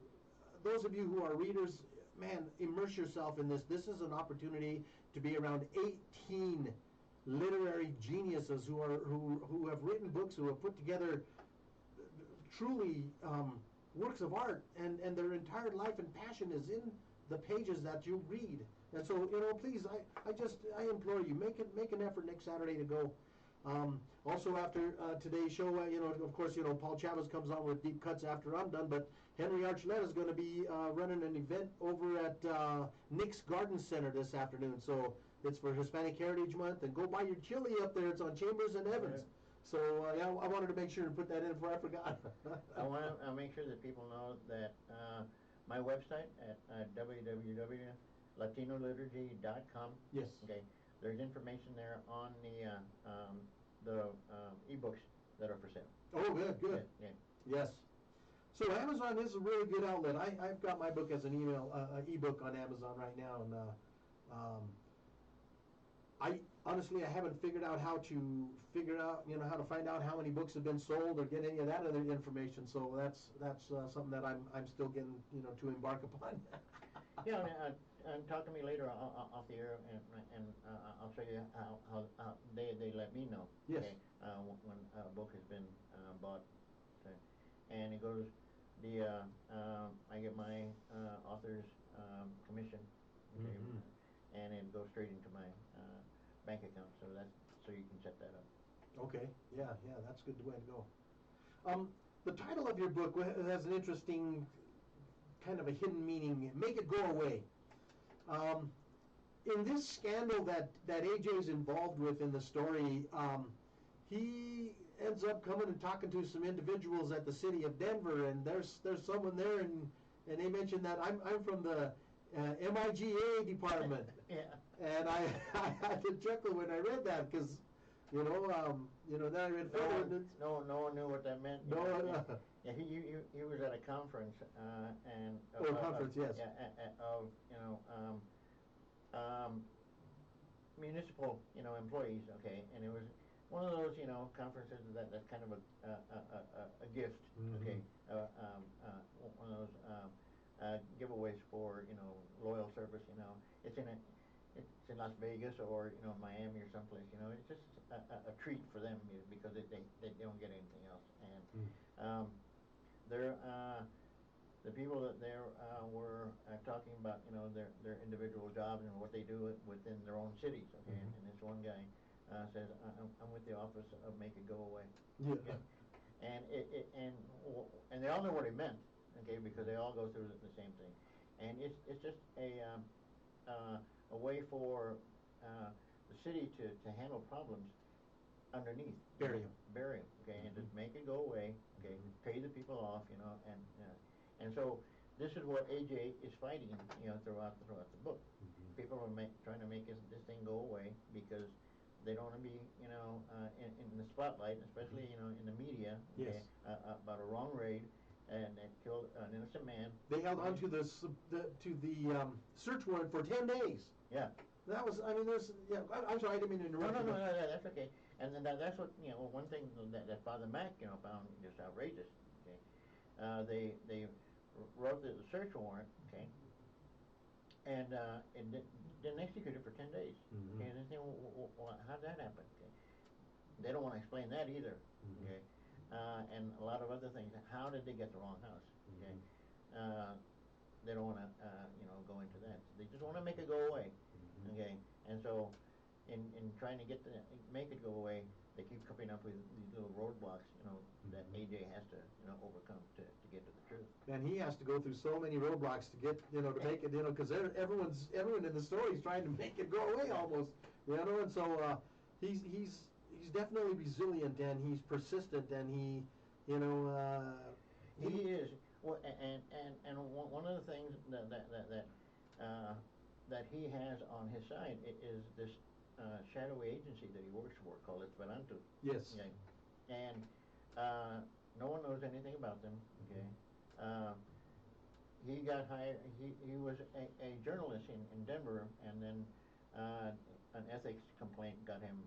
A: those of you who are readers, man, immerse yourself in this. This is an opportunity to be around 18 literary geniuses who have written books, who have put together truly works of art, and their entire life and passion is in the pages that you read. And so, you know, please, I implore you, make an effort next Saturday to go. Also, after today's show, you know, of course, you know, Paul Chavez comes on with Deep Cuts after I'm done, but Henry Archuleta is going to be running an event over at Nick's Garden Center this afternoon. So it's for Hispanic Heritage Month, and go buy your chili up there. It's on Chambers and Evans. Right. So, yeah, I wanted to make sure to put that in before I forgot.
C: I want to make sure that people know that my website at www.latinoliturgy.com.
A: Yes.
C: Okay. There's information there on the e-books that are for sale.
A: Oh, good.
C: Yeah.
A: Yes. So Amazon is a really good outlet. I've got my book as an e-book on Amazon right now, and I haven't figured out how to find out how many books have been sold or get any of that other information. So that's something that I'm still getting, you know, to embark upon.
C: Yeah, and talk to me later off the air, and I'll show you how they let me know.
A: Yes.
C: Okay, when a book has been bought, okay. And it goes I get my author's commission, okay, and it goes straight into my bank account, so you can set that up.
A: Okay, yeah, that's a good way to go. The title of your book has an interesting kind of a hidden meaning. Make it go away. In this scandal that AJ's involved with in the story, he ends up coming and talking to some individuals at the city of Denver, and there's someone there, and they mentioned that I'm from the MIGA department.
C: Yeah.
A: And I had to chuckle when I read that, because then I read further.
C: No one knew what that meant.
A: No.
C: Yeah, he was at a conference and
A: yes.
C: Of municipal employees, okay, and it was one of those conferences that's kind of a gift, okay, one of those giveaways for loyal service. It's in Las Vegas or Miami or someplace. It's just a treat for them because they don't get anything else. And the people that there were talking about their individual jobs and what they do within their own cities. Okay, and this one guy says, "I'm with the office of Make It Go Away."
A: Yeah.
C: Okay? And they all know what it meant. Okay, because they all go through the same thing, and it's just a way for the city to handle problems underneath.
A: Bury them.
C: Okay, and just make it go away. Okay, pay the people off. And so this is what AJ is fighting. Throughout the book. people are trying to make this thing go away because they don't want to be, in the spotlight, especially, in the media. Okay,
A: Yes.
C: about a wrong raid and it killed an innocent man.
A: They held on to the search warrant for 10 days.
C: Yeah.
A: That was, I mean, there's, yeah, I'm sorry, I didn't mean to
C: No,
A: interrupt
C: no,
A: you.
C: no, no, that's okay. And then that's what, one thing that Father Mac, found just outrageous. Okay, they wrote the search warrant. Okay, and didn't execute it for 10 days.
A: Mhm.
C: Okay, and they say, well, how'd that happen? Okay, they don't want to explain that either.
A: Mhm.
C: Okay, and a lot of other things. How did they get the wrong house? Okay, they don't want to, go into that. They just want to make it go away.
A: Mhm.
C: Okay, and so in trying to make it go away, they keep coming up with these little roadblocks, that AJ has to, overcome to get to the truth.
A: And he has to go through so many roadblocks to get, to make it, because everyone in the story is trying to make it go away almost, and so he's definitely resilient and he's persistent and he
C: He is. Well, and one of the things that he has on his side is this shadowy agency that he works for called Esperanto.
A: Yes.
C: Okay, and no one knows anything about them. Okay, he got hired. He was a journalist in Denver, and then an ethics complaint got him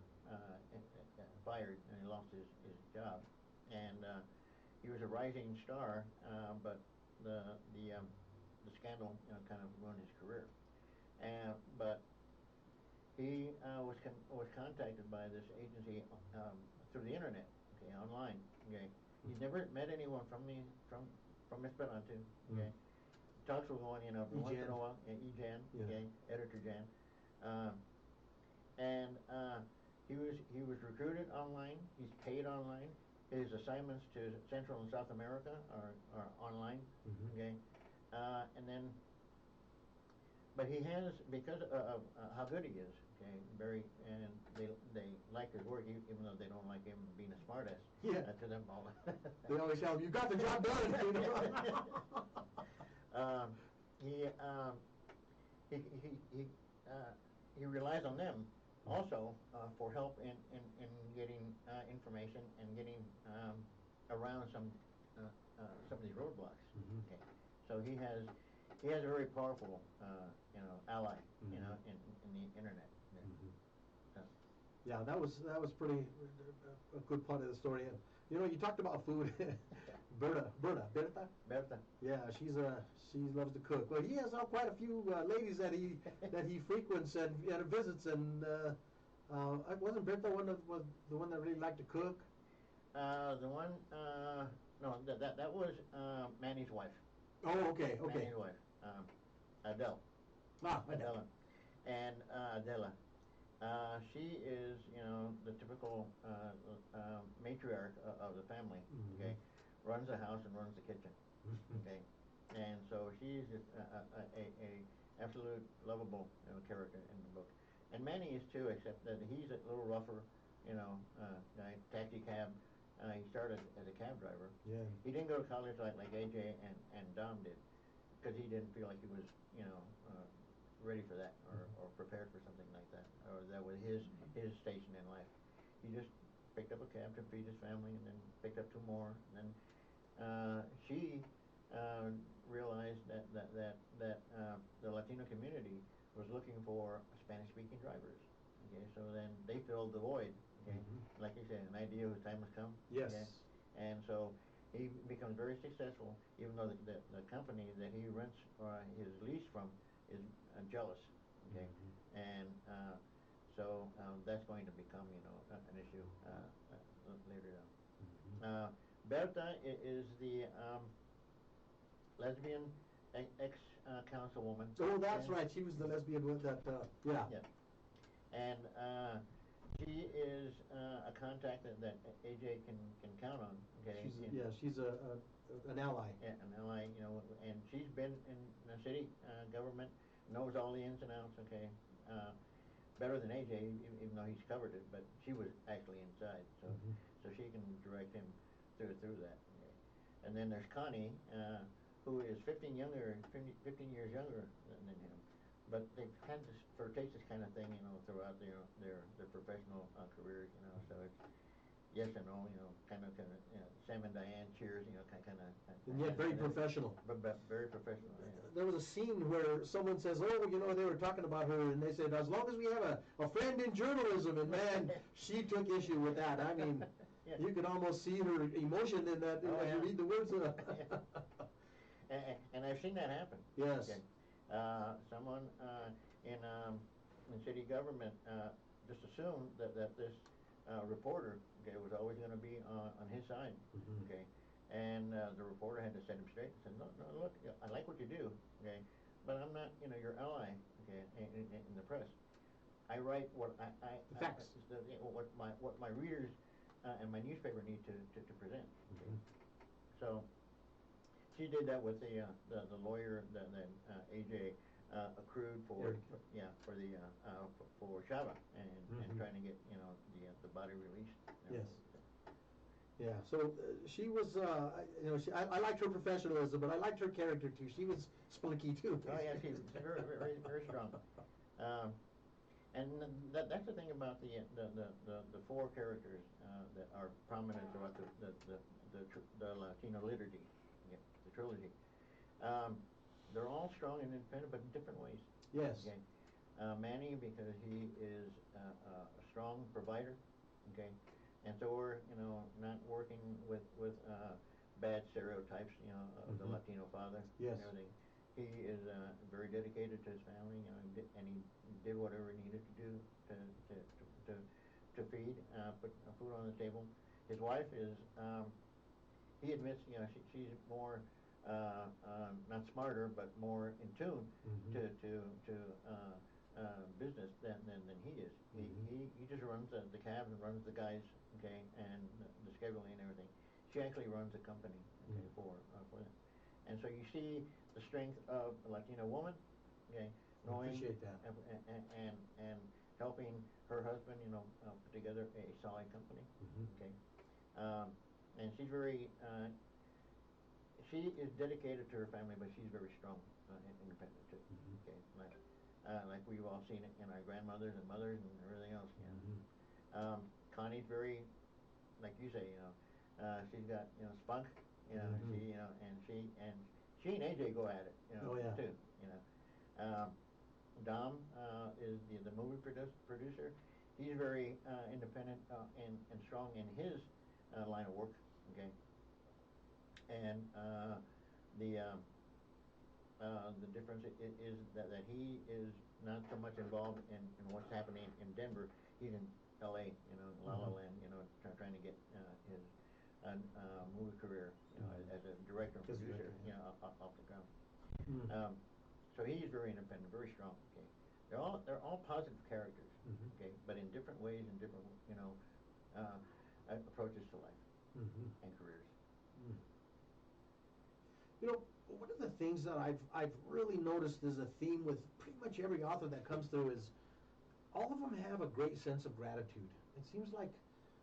C: fired, and he lost his job. And he was a rising star, but the scandal kind of ruined his career. But he was contacted by this agency through the internet, okay, online. Okay, he never met anyone from Esperanto. Okay, talks were going, every once in a while. Jan,
A: Yeah.
C: okay, editor Jan, and he was recruited online. He's paid online. His assignments to Central and South America are online.
A: Mhm.
C: Okay, and then, but he has, because of how good he is. Okay, and they like his work, even though they don't like him being a smartass.
A: Yeah.
C: To them all.
A: They always tell him, "You got the job done."
C: He relies on them also for help in getting information and getting around some of these roadblocks.
A: Mhm.
C: Okay, so he has a very powerful ally,
A: Mhm.
C: in the internet.
A: Mhm.
C: Uh,
A: Yeah, that was pretty a good part of the story. And you talked about food. Berta.
C: Berta.
A: Yeah, she loves to cook. Well, he has quite a few ladies that he frequents and visits. And wasn't Berta was the one that really liked to cook?
C: The one, no, that was Manny's wife.
A: Oh, okay.
C: Manny's wife, Adele.
A: Adele.
C: And Adela. She is, the typical matriarch of the family.
A: Mhm.
C: Okay, runs the house and runs the kitchen. Okay, and so she's just a absolute lovable character in the book. And Manny is too, except that he's a little rougher, guy, taxi cab. He started as a cab driver.
A: Yeah.
C: He didn't go to college like AJ and Dom did, because he didn't feel like he was, ready for that or prepared for something like that, or that was his station in life. He just picked up a cab to feed his family, and then picked up two more. And then she realized that the Latino community was looking for Spanish-speaking drivers. Okay, so then they filled the void. Okay,
A: Mhm.
C: like you said, an idea whose time has come.
A: Yes.
C: Okay? And so he becomes very successful, even though the company that he rents his lease from is jealous. Okay,
A: Mhm.
C: and so that's going to become, an issue later on.
A: Mhm.
C: Berta is the lesbian ex-councilwoman.
A: Oh, that's right. She was the lesbian with that. Yeah.
C: Yeah. And she is a contact that AJ can count on. Okay.
A: She's an ally.
C: Yeah, an ally, and she's been in the city government, knows all the ins and outs. Okay. Better than AJ, even though he's covered it, but she was actually inside, so
A: Mhm.
C: so she can direct him through that. Okay. And then there's Connie, who is 15 years younger than him, but they've had this flirtatious kind of thing, you know, throughout their professional careers, you know. So it's yes and no, you know, kind of, you know, Sam and Diane cheers, you know, kind of.
A: And yet very professional.
C: But very professional. Yeah.
A: There was a scene where someone says, "Oh, you know," they were talking about her, and they said, "As long as we have a friend in journalism," and man, she took issue with that. I mean,
C: Yeah.
A: you could almost see her emotion in that
C: Oh,
A: as you
C: yeah.
A: read the words.
C: And I've seen that happen.
A: Yes.
C: Okay. Someone in city government just assumed that this reporter, okay, was always going to be on his side.
A: Mhm.
C: Okay. And the reporter had to set him straight and said, no, look, I like what you do, okay, but I'm not, you know, your ally, okay, in the press. I write what
A: The facts.
C: what my readers and my newspaper need to present. Okay.
A: Mhm.
C: So she did that with the lawyer that AJ accrued for for Shava and trying to get, you know, the body released. You know.
A: Yes. Yeah, so she was, you know, I liked her professionalism, but I liked her character too. She was spunky too.
C: Oh yeah, she's very strong. And that's the thing about the four characters that are prominent throughout the Latino liturgy, yeah, the trilogy. They're all strong and independent, but in different ways.
A: Yes.
C: Okay. Manny, because he is a strong provider. Okay. And so we're, you know, not working with bad stereotypes, you know, of the Latino father.
A: Yes.
C: And everything. He is very dedicated to his family, you know, and he did whatever he needed to do to feed, put food on the table. His wife is, he admits, you know, she's more, not smarter, but more in tune to business than he is. He just runs the cab and runs the guys, okay, and the scheduling and everything. She actually runs a company, okay, for them. And so you see the strength of a Latino woman, okay, knowing
A: Appreciate that.
C: And helping her husband, you know, put together a solid company, okay. And she's very, she is dedicated to her family, but she's very strong and independent too. Okay, like we've all seen it in our grandmothers and mothers and everything else. Yeah. Connie's very, like you say, you know, she's got, you know, spunk. You know, she and AJ go at it. You know,
A: Oh, yeah.
C: too. You know, Dom is the movie producer. He's very independent and strong in his line of work. Okay. And the difference is that he is not so much involved in what's happening in Denver. He's in L.A., you know, La La Land, you know, trying to get his movie career, you know, as a director and producer, you know, off the ground. So he's very independent, very strong. Okay, they're all positive characters. Okay, but in different ways and different, you know, approaches to life and careers.
A: You know, one of the things that I've really noticed is a theme with pretty much every author that comes through is all of them have a great sense of gratitude. It seems like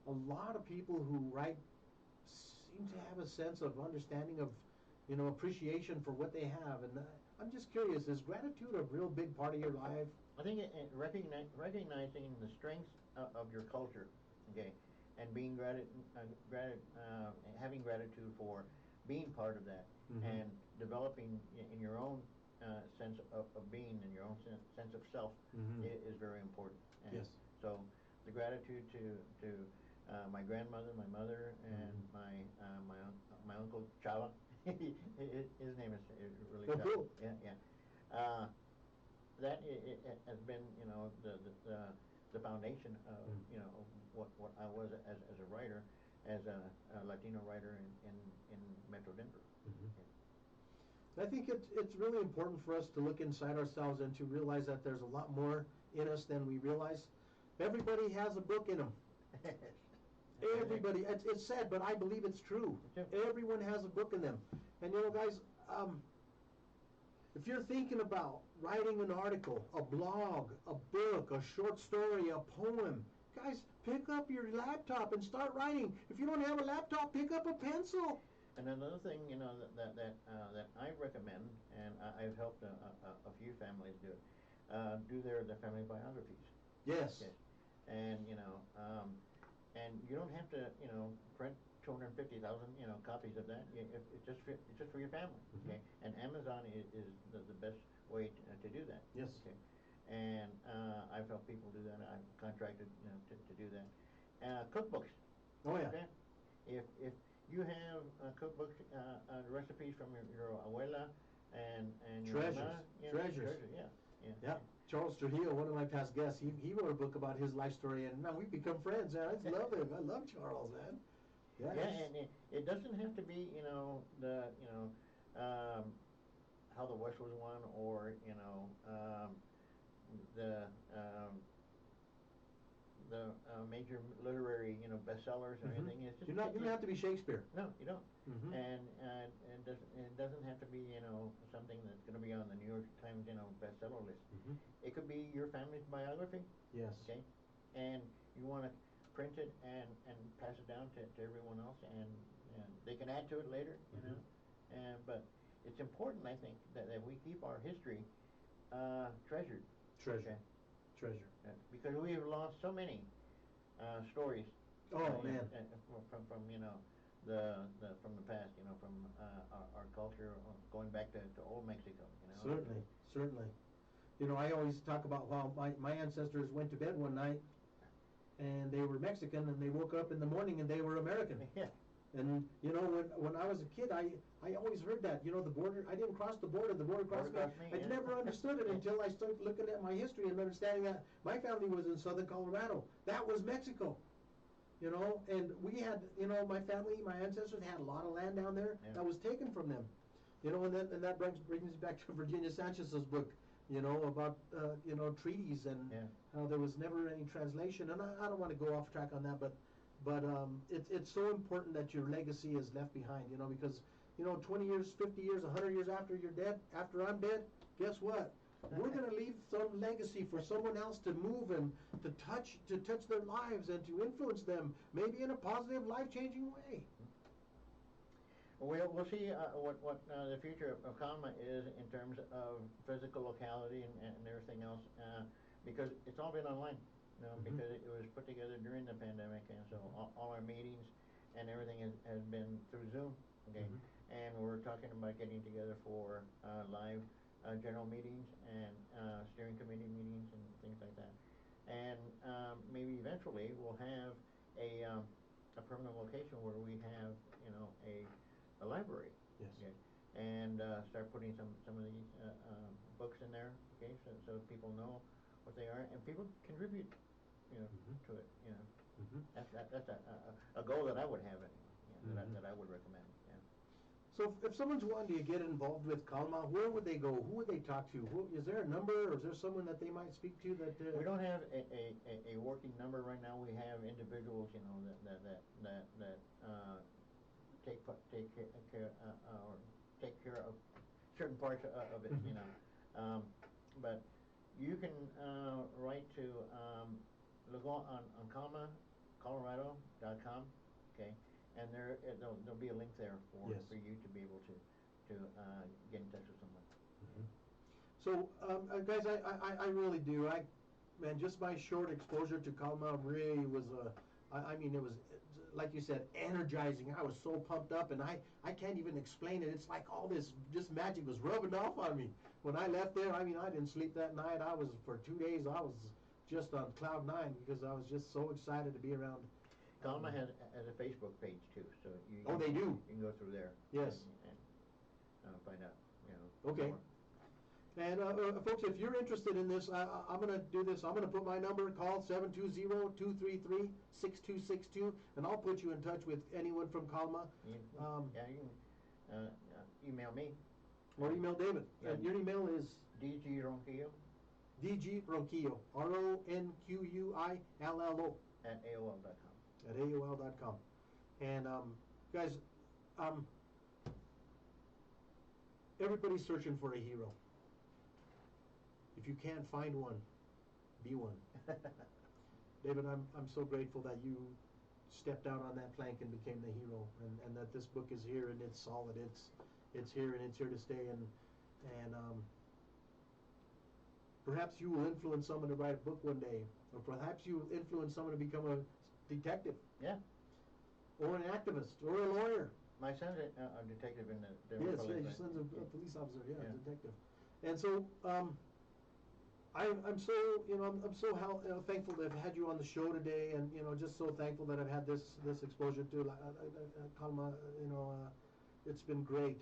A: a lot of people who write seem to have a sense of understanding of, you know, appreciation for what they have. And I'm just curious, is gratitude a real big part of your life?
C: I think recognizing the strengths of your culture, okay, and being having gratitude for being part of that, and developing in your own sense of being and your own sense of self is very important. And
A: Yes.
C: so the gratitude to my grandmother, my mother, and my uncle Chava. His name is really Chava.
A: Cool.
C: Yeah. That has been, you know, the foundation of, you know, what I was as a writer, as a Latino writer in Metro Denver.
A: I think it's really important for us to look inside ourselves and to realize that there's a lot more in us than we realize. Everybody has a book in them. Everybody, it's sad, but I believe it's true. Everyone has a book in them. And you know, guys, if you're thinking about writing an article, a blog, a book, a short story, a poem, guys, pick up your laptop and start writing. If you don't have a laptop, pick up a pencil.
C: And another thing, you know, that I recommend, and I've helped a few families do it. do their family biographies.
A: Yes.
C: Okay. And and you don't have to print 250,000 copies of that. It's just for your family.
A: Mhm.
C: Okay. And Amazon is the best way to do that.
A: Yes.
C: Okay. And I've helped people do that. I've contracted to do that. Cookbooks.
A: Oh yeah.
C: Okay. If you have cookbooks, recipes from your abuela and your
A: Treasures.
C: mama,
A: Treasures.
C: yeah.
A: Yeah. Charles Trujillo, one of my past guests, he wrote a book about his life story, and now we've become friends. Man, I just love him. I love Charles, man. Yeah.
C: Yeah, and it doesn't have to be, how the West was won, or the major literary bestsellers or
A: Mhm.
C: anything. It's just
A: You don't have to be Shakespeare.
C: No, you don't.
A: Mhm.
C: And it doesn't have to be something that's going to be on the New York Times bestseller list.
A: Mhm.
C: It could be your family's biography.
A: Yes.
C: Okay, and you want to print it and pass it down to everyone else, and they can add to it later. But it's important, I think, that we keep our history treasured.
A: Treasure.
C: Okay?
A: Treasure.
C: Because we have lost so many stories.
A: Oh, man.
C: From from the past, from our culture, going back to old Mexico.
A: Certainly, certainly. I always talk about how my ancestors went to bed one night, and they were Mexican, and they woke up in the morning and they were American.
C: Yeah.
A: And when I was a kid, I always heard that. The border. I didn't cross the border crossed me. I
C: yeah.
A: never understood it until I started looking at my history and understanding that my family was in southern Colorado. That was Mexico. And we had, my family, my ancestors had a lot of land down there
C: Yeah.
A: that was taken from them. And that brings me back to Virginia Sanchez's book, about treaties and
C: Yeah.
A: how there was never any translation. And I don't want to go off track on that, but it's so important that your legacy is left behind, because 20 years, 50 years, 100 years after you're dead, after I'm dead, guess what? We're going to leave some legacy for someone else to move and to touch their lives and to influence them, maybe in a positive, life-changing way.
C: We'll see what the future of Kalma is in terms of physical locality and everything else, because it's all been online,
A: Mhm.
C: because it was put together during the pandemic, and so all our meetings and everything has been through Zoom, okay?
A: Mhm.
C: And we're talking about getting together for live general meetings and steering committee meetings and things like that. And maybe eventually we'll have a permanent location where we have, a library.
A: Yes.
C: Okay, and start putting some of these books in there. Okay, so people know what they are, and people contribute,
A: Mhm.
C: to it.
A: Mhm.
C: That's a goal that I would have anyway.
A: Mhm.
C: That I would recommend. Yeah.
A: So if someone's wanting to get involved with Kalma, where would they go? Who would they talk to? Is there a number, or is there someone that they might speak to that?
C: We don't have a working number right now. We have individuals, that take care of certain parts of it, but you can write to look on Colorado.com, okay, and there'll be a link there
A: Yes.
C: for you to be able to get in touch with someone.
A: Mhm. So, guys, I really do. Man, just my short exposure to Kalma really was, I mean, it was, like you said, energizing. I was so pumped up, and I can't even explain it. It's like all this just magic was rubbing off on me. When I left there, I mean, I didn't sleep that night. For 2 days, I was just on cloud nine because I was just so excited to be around.
C: Kalma has a Facebook page too, so
A: They do?
C: You can go through there.
A: Yes.
C: And find out,
A: Okay.
C: more.
A: And folks, if you're interested in this, I'm going to do this. I'm going to put my number, call 720-233-6262, and I'll put you in touch with anyone from Kalma.
C: You can email me.
A: Or email David.
C: Yeah.
A: And your email is
C: DG Ronquillo
A: DG Ronquillo, RONQUILLO
C: at AOL.com.
A: at AOL.com. And guys, everybody's searching for a hero. If you can't find one, be one. David, I'm so grateful that you stepped out on that plank and became the hero, and that this book is here and it's solid. It's here and it's here to stay. And Perhaps you will influence someone to write a book one day, or perhaps you will influence someone to become a detective.
C: Yeah.
A: Or an activist, or a lawyer.
C: My son's a detective in the
A: Yes,
C: police.
A: your son's a police officer, yeah,
C: Yeah.
A: detective. And so, I'm so, I'm so thankful to have had you on the show today, and, just so thankful that I've had this exposure to, Kalma, it's been great.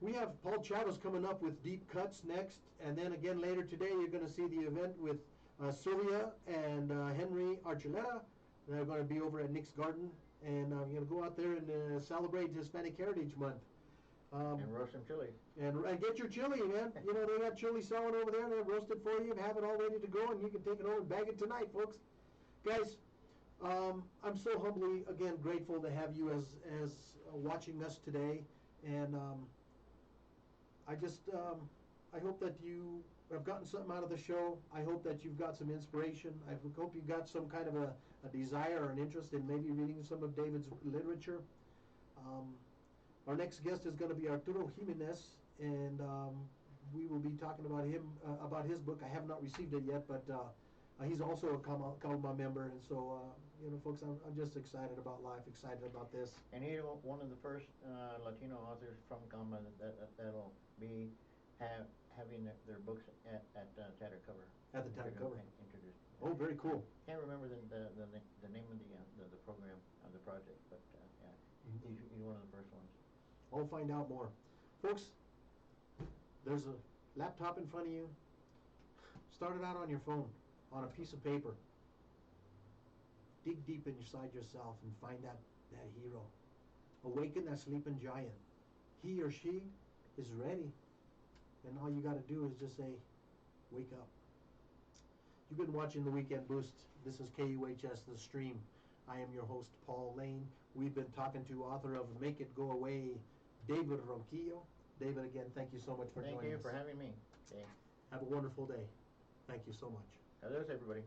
A: We have Paul Chavez coming up with Deep Cuts next, and then again later today you're going to see the event with Sylvia and Henry Archuleta. They're going to be over at Nick's Garden, and go out there and celebrate Hispanic Heritage Month.
C: And roast some chili.
A: And get your chili, man. They got chili selling over there, and they'll roast it for you and have it all ready to go, and you can take it home and bag it tonight, folks. Guys, I'm so humbly, again, grateful to have you as watching us today, and I just, I hope that you have gotten something out of the show. I hope that you've got some inspiration. I hope you got some kind of a desire or an interest in maybe reading some of David's literature. Our next guest is going to be Arturo Jimenez, and we will be talking about him, about his book. I have not received it yet, but he's also a Calma member, and so, folks, I'm just excited about life, excited about this.
C: And he's one of the first Latino authors from Calma that'll be having their books at Tattered Cover.
A: At the Tattered Cover.
C: Introduced.
A: Oh, very cool.
C: Can't remember the name of the program, of the project, but yeah, he's one of the first ones.
A: I'll find out more. Folks, there's a laptop in front of you. Start it out on your phone, on a piece of paper. Dig deep inside yourself and find that hero. Awaken that sleeping giant. He or she is ready. And all you got to do is just say, wake up. You've been watching The Weekend Boost. This is KUHS, The Stream. I am your host, Paul Lane. We've been talking to author of Make It Go Away, David Ronquillo. David, again, thank you so much for joining us.
C: Thank you for having me. Okay.
A: Have a wonderful day. Thank you so much.
C: Adios, everybody.